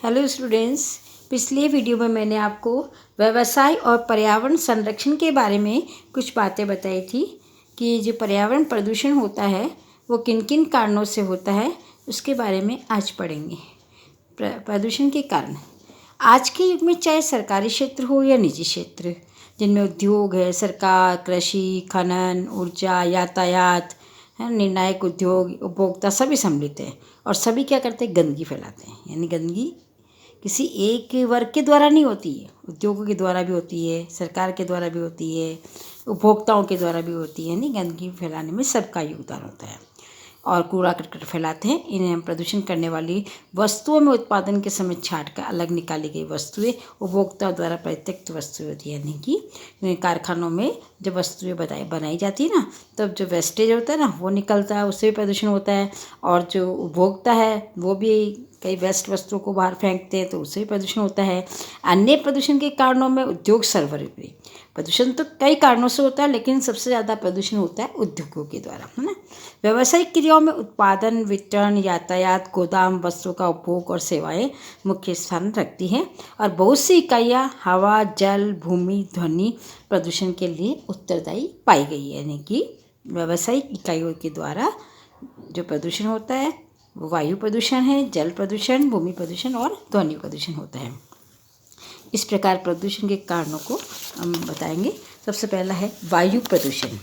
Hello students, पिछले video में मैंने आपको व्यवसाय और पर्यावरण संरक्षण के बारे में कुछ बातें बताई थी कि जो पर्यावरण प्रदूषण होता है वो किन किन कारणों से होता है, उसके बारे में आज पढ़ेंगे। प्रदूषण के कारण आज के युग में चाहे सरकारी क्षेत्र हो या निजी क्षेत्र, जिनमें उद्योग है, सरकार, कृषि, खनन, ऊर्जा, यातायात, निर्णायक उद्योग, उपभोक्ता सभी सम्मिलित हैं और सभी क्या करते हैं, गंदगी फैलाते हैं। यानी गंदगी किसी एक वर्ग के द्वारा नहीं होती है, उद्योगों के द्वारा भी होती है, सरकार के द्वारा भी होती है, उपभोक्ताओं के द्वारा भी होती है। यानी गंदगी फैलाने में सबका योगदान होता है और कूड़ा करकट फैलाते हैं। इन्हें हम प्रदूषण करने वाली वस्तुओं में उत्पादन के समय छांट कर अलग निकाली गई वस्तुएं उपभोक्ता द्वारा परित्यक्त वस्तुएं होती है। यानी कि कारखानों में जब वस्तुएं बनाई जाती है ना, तब जो वेस्टेज होता है ना वो निकलता है, उससे भी प्रदूषण होता है। और जो उपभोक्ता है वो भी कई वेस्ट वस्तुओं को बाहर फेंकते हैं, तो उससे भी प्रदूषण होता है। अन्य प्रदूषण के कारणों में उद्योग सर्वरोपरि प्रदूषण तो कई कारणों से होता है, लेकिन सबसे ज़्यादा प्रदूषण होता है उद्योगों के द्वारा, है ना। व्यावसायिक क्रियाओं में उत्पादन, वितरण, यातायात, गोदाम, वस्तुओं का उपभोग और सेवाएं मुख्य स्थान रखती हैं और बहुत सी इकाइयाँ हवा, जल, भूमि, ध्वनि प्रदूषण के लिए उत्तरदायी पाई गई है। यानी कि व्यावसायिक इकाइयों के द्वारा जो प्रदूषण होता है वो वायु प्रदूषण है, जल प्रदूषण, भूमि प्रदूषण और ध्वनि प्रदूषण होता है। इस प्रकार प्रदूषण के कारणों को हम बताएंगे। सबसे पहला है वायु प्रदूषण।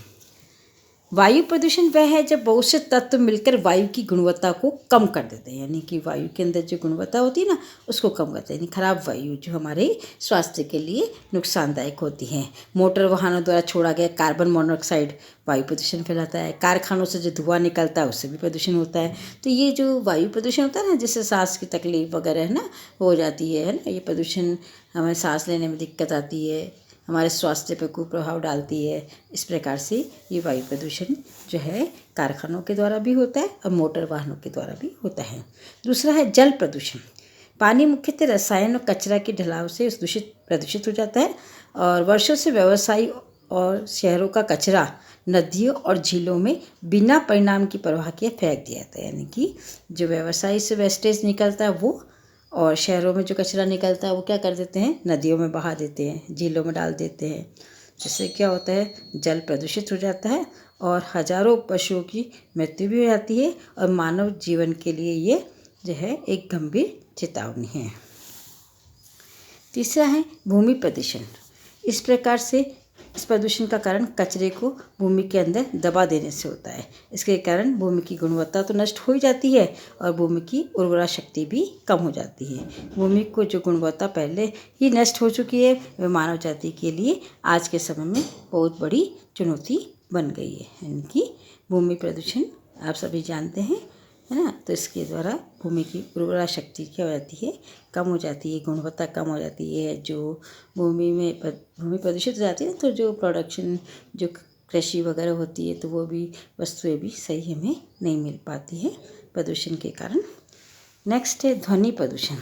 वायु प्रदूषण वह है जब बहुत से तत्व मिलकर वायु की गुणवत्ता को कम कर देते हैं। यानी कि वायु के अंदर जो गुणवत्ता होती है ना, उसको कम करते हैं। यानी खराब वायु जो हमारे स्वास्थ्य के लिए नुकसानदायक होती है। मोटर वाहनों द्वारा छोड़ा गया कार्बन मोनोऑक्साइड वायु प्रदूषण फैलाता है। कारखानों से जो धुआं निकलता है उससे भी प्रदूषण होता है। तो ये जो वायु प्रदूषण होता है ना, जिससे सांस की तकलीफ वगैरह है ना हो जाती है ना, ये प्रदूषण हमें सांस लेने में दिक्कत आती है, हमारे स्वास्थ्य पर कुप्रभाव डालती है। इस प्रकार से ये वायु प्रदूषण जो है कारखानों के द्वारा भी होता है और मोटर वाहनों के द्वारा भी होता है। दूसरा है जल प्रदूषण। पानी मुख्यतः रसायन और कचरा के ढलाव से प्रदूषित हो जाता है और वर्षों से व्यवसाय और शहरों का कचरा नदियों और झीलों में बिना परिणाम की परवाह किए फेंक दिया जाता है। यानी कि जो व्यवसाय से वेस्टेज निकलता है वो, और शहरों में जो कचरा निकलता है वो क्या कर देते हैं, नदियों में बहा देते हैं, झीलों में डाल देते हैं। जिससे क्या होता है, जल प्रदूषित हो जाता है और हजारों पशुओं की मृत्यु भी हो जाती है और मानव जीवन के लिए ये जो है एक गंभीर चेतावनी है। तीसरा है भूमि प्रदूषण। इस प्रकार से इस प्रदूषण का कारण कचरे को भूमि के अंदर दबा देने से होता है। इसके कारण भूमि की गुणवत्ता तो नष्ट हो ही जाती है और भूमि की उर्वरा शक्ति भी कम हो जाती है। भूमि को जो गुणवत्ता पहले ही नष्ट हो चुकी है वह मानव जाति के लिए आज के समय में बहुत बड़ी चुनौती बन गई है। यानी कि भूमि प्रदूषण आप सभी जानते हैं, है ना। तो इसके द्वारा भूमि की उर्वरा शक्ति क्या हो जाती है, कम हो जाती है, गुणवत्ता कम हो जाती है। जो भूमि प्रदूषित हो जाती है तो जो प्रोडक्शन, जो कृषि वगैरह होती है, तो वो भी वस्तुएं भी सही हमें नहीं मिल पाती है प्रदूषण के कारण। नेक्स्ट है ध्वनि प्रदूषण।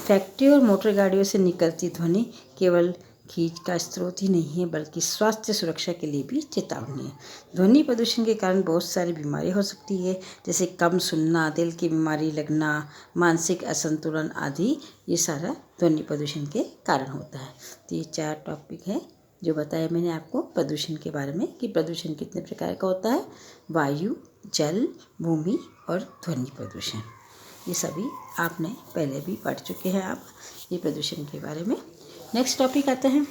फैक्ट्री और मोटर गाड़ियों से निकलती ध्वनि केवल खींच का स्रोत ही नहीं है, बल्कि स्वास्थ्य सुरक्षा के लिए भी चेतावनी है। ध्वनि प्रदूषण के कारण बहुत सारी बीमारी हो सकती है, जैसे कम सुनना, दिल की बीमारी लगना, मानसिक असंतुलन आदि। ये सारा ध्वनि प्रदूषण के कारण होता है। तो ये 4 टॉपिक है जो बताया मैंने आपको प्रदूषण के बारे में कि प्रदूषण कितने प्रकार का होता है, वायु, जल, भूमि और ध्वनि प्रदूषण। ये सभी आपने पहले भी पढ़ चुके हैं आप ये प्रदूषण के बारे में। नेक्स्ट टॉपिक आता है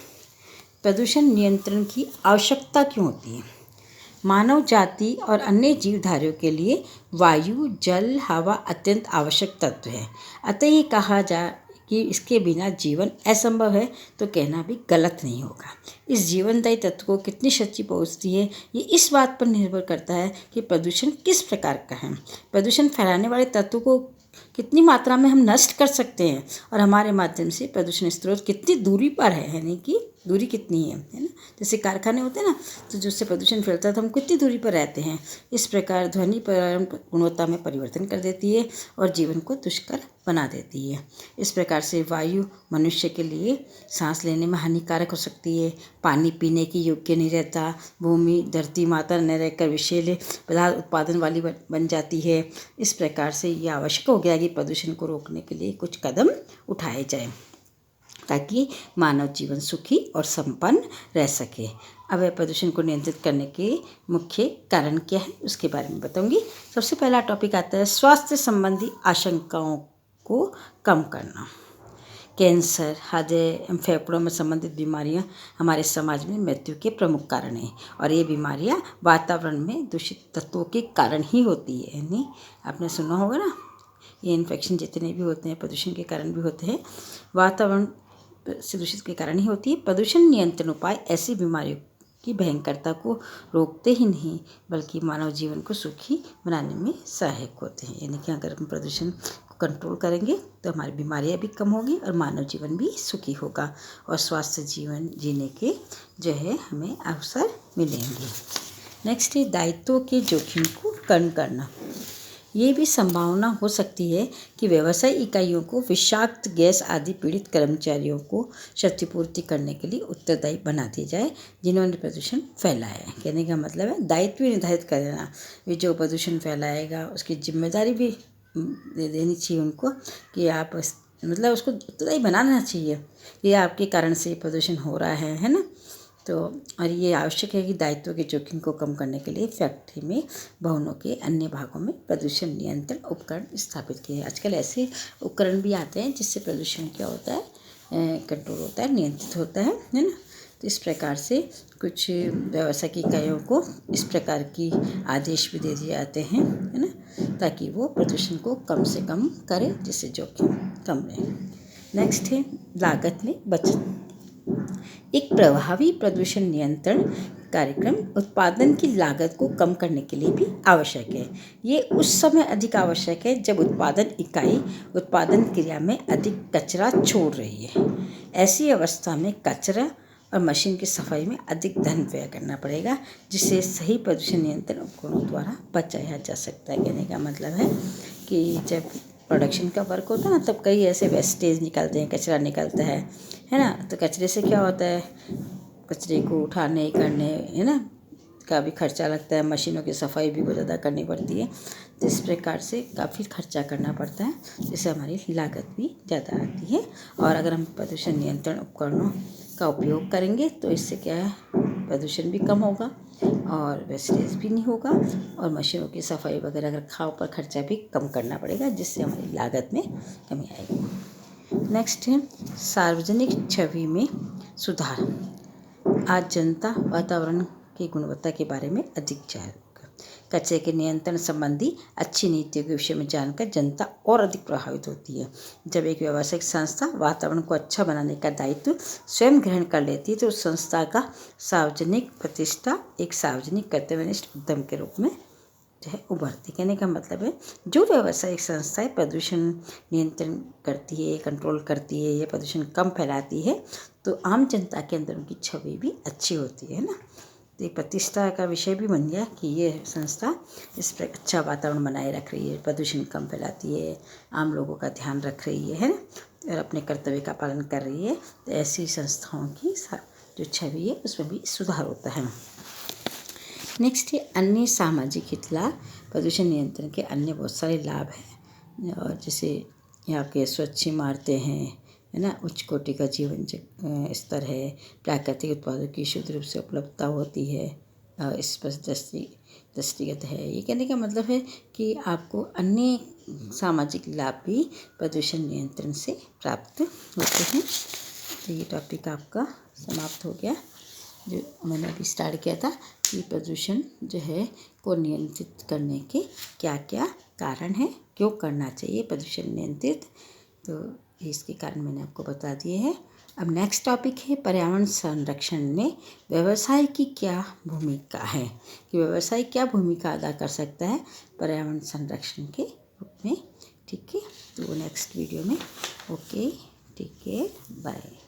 प्रदूषण नियंत्रण की आवश्यकता क्यों होती है। मानव जाति और अन्य जीवधारियों के लिए वायु, जल, हवा अत्यंत आवश्यक तत्व है। अतः ये कहा जा कि इसके बिना जीवन असंभव है तो कहना भी गलत नहीं होगा। इस जीवनदायी तत्व को कितनी शक्ति पहुँचती है, ये इस बात पर निर्भर करता है कि प्रदूषण किस प्रकार का है। प्रदूषण फैलाने वाले तत्व को कितनी मात्रा में हम नष्ट कर सकते हैं और हमारे माध्यम से प्रदूषण स्रोत कितनी दूरी पर है, यानी कि दूरी कितनी है ना। जैसे कारखाने होते हैं ना, तो जिससे प्रदूषण फैलता है तो हम कितनी दूरी पर रहते हैं। इस प्रकार ध्वनि पर्यावरण गुणवत्ता में परिवर्तन कर देती है और जीवन को दुष्कर बना देती है। इस प्रकार से वायु मनुष्य के लिए सांस लेने में हानिकारक हो सकती है, पानी पीने की योग्य नहीं रहता, भूमि धरती माता न रहकर विषैले पदार्थ उत्पादन वाली बन जाती है। इस प्रकार से ये आवश्यक हो गया कि प्रदूषण को रोकने के लिए कुछ कदम उठाए जाएं ताकि मानव जीवन सुखी और संपन्न रह सके। अब प्रदूषण को नियंत्रित करने के मुख्य कारण क्या है उसके बारे में बताऊंगी। सबसे पहला टॉपिक आता है स्वास्थ्य संबंधी आशंकाओं को कम करना। कैंसर, हृदय एवं फेफड़ों में संबंधित बीमारियां हमारे समाज में मृत्यु के प्रमुख कारण हैं और ये बीमारियां वातावरण में दूषित तत्वों के कारण ही होती है। यानी आपने सुना होगा ना, ये इन्फेक्शन जितने भी होते हैं प्रदूषण के कारण भी होते हैं, वातावरण से दूषित के कारण ही होती है। प्रदूषण नियंत्रण उपाय ऐसी बीमारियों की भयंकरता को रोकते ही नहीं बल्कि मानव जीवन को सुखी बनाने में सहायक होते हैं। यानी कि अगर हम प्रदूषण को कंट्रोल करेंगे तो हमारी बीमारियां भी कम होगी और मानव जीवन भी सुखी होगा और स्वस्थ जीवन जीने के जो है हमें अवसर मिलेंगे। नेक्स्ट है दायित्वों के जोखिम को कम करना। ये भी संभावना हो सकती है कि व्यवसाय इकाइयों को विषाक्त गैस आदि पीड़ित कर्मचारियों को क्षतिपूर्ति करने के लिए उत्तरदायी बना दी जाए जिन्होंने प्रदूषण फैलाया है। कहने का मतलब है दायित्व निर्धारित कर देना, वे जो प्रदूषण फैलाएगा उसकी जिम्मेदारी भी दे देनी चाहिए उनको कि आप मतलब उसको उत्तरदायी बनाना चाहिए, ये आपके कारण से प्रदूषण हो रहा है ना। तो और ये आवश्यक है कि दायित्व के जोखिम को कम करने के लिए फैक्ट्री में भवनों के अन्य भागों में प्रदूषण नियंत्रण उपकरण स्थापित किए। आजकल ऐसे उपकरण भी आते हैं जिससे प्रदूषण क्या होता है कंट्रोल होता है, नियंत्रित होता है ना। तो इस प्रकार से कुछ व्यावसायिक इकाइयों को इस प्रकार की आदेश भी दे दिए जाते हैं है ना, ताकि वो प्रदूषण को कम से कम करें जिससे जोखिम कम रहे। नेक्स्ट है लागत में बचत। एक प्रभावी प्रदूषण नियंत्रण कार्यक्रम उत्पादन की लागत को कम करने के लिए भी आवश्यक है। ये उस समय अधिक आवश्यक है जब उत्पादन इकाई उत्पादन क्रिया में अधिक कचरा छोड़ रही है। ऐसी अवस्था में कचरा और मशीन की सफाई में अधिक धन व्यय करना पड़ेगा जिससे सही प्रदूषण नियंत्रण उपकरणों द्वारा बचाया जा सकता है। कहने का मतलब है कि जब प्रोडक्शन का वर्क होता है ना तब कई ऐसे वेस्टेज निकलते हैं, कचरा निकलता है ना। तो कचरे से क्या होता है, कचरे को उठाने करने है ना का भी खर्चा लगता है, मशीनों की सफाई भी बहुत ज़्यादा करनी पड़ती है। तो इस प्रकार से काफ़ी खर्चा करना पड़ता है जिससे हमारी लागत भी ज़्यादा आती है। और अगर हम प्रदूषण नियंत्रण उपकरणों का उपयोग करेंगे तो इससे क्या है प्रदूषण भी कम होगा और वेस्टेज भी नहीं होगा और मशीनों की सफाई वगैरह रखरखाव पर खर्चा भी कम करना पड़ेगा जिससे हमारी लागत में कमी आएगी। नेक्स्ट है सार्वजनिक छवि में सुधार। आज जनता वातावरण की गुणवत्ता के बारे में अधिक जागरूक है। कचरे के नियंत्रण संबंधी अच्छी नीतियों के विषय में जानकर जनता और अधिक प्रभावित होती है। जब एक व्यावसायिक संस्था वातावरण को अच्छा बनाने का दायित्व स्वयं ग्रहण कर लेती है तो उस संस्था का सार्वजनिक प्रतिष्ठा एक सार्वजनिक कर्तव्यनिष्ठ उद्यम के रूप में जो है उभरती। कहने का मतलब है जो व्यावसायिक संस्थाएं प्रदूषण नियंत्रण करती है, कंट्रोल करती है या प्रदूषण कम फैलाती है तो आम जनता के अंदर उनकी छवि भी अच्छी होती है ना। तो ये प्रतिष्ठा का विषय भी बन गया कि ये संस्था इस पर अच्छा वातावरण बनाए रख रही है, प्रदूषण कम फैलाती है, आम लोगों का ध्यान रख रही है ना, और अपने कर्तव्य का पालन कर रही है। तो ऐसी संस्थाओं की जो छवि है उसमें भी सुधार होता है। नेक्स्ट है अन्य सामाजिक हित लाभ। प्रदूषण नियंत्रण के अन्य बहुत सारे लाभ हैं और जैसे यहाँ के स्वच्छ इमारतें हैं है ना, उच्च कोटि का जीवन स्तर है, प्राकृतिक उत्पादों की शुद्ध रूप से उपलब्धता होती है, स्पष्ट दृष्टिगत है। ये कहने का मतलब है कि आपको अन्य सामाजिक लाभ भी प्रदूषण नियंत्रण से प्राप्त होते हैं। तो ये टॉपिक आपका समाप्त हो गया जो मैंने अभी स्टार्ट किया था कि प्रदूषण जो है को नियंत्रित करने के क्या क्या कारण हैं, क्यों करना चाहिए प्रदूषण नियंत्रित। तो इसके कारण मैंने आपको बता दिए हैं। अब नेक्स्ट टॉपिक है पर्यावरण संरक्षण में व्यवसाय की क्या भूमिका है, कि व्यवसाय क्या भूमिका अदा कर सकता है पर्यावरण संरक्षण के रूप में। ठीक है, तो नेक्स्ट वीडियो में ओके, टेक केयर, बाय।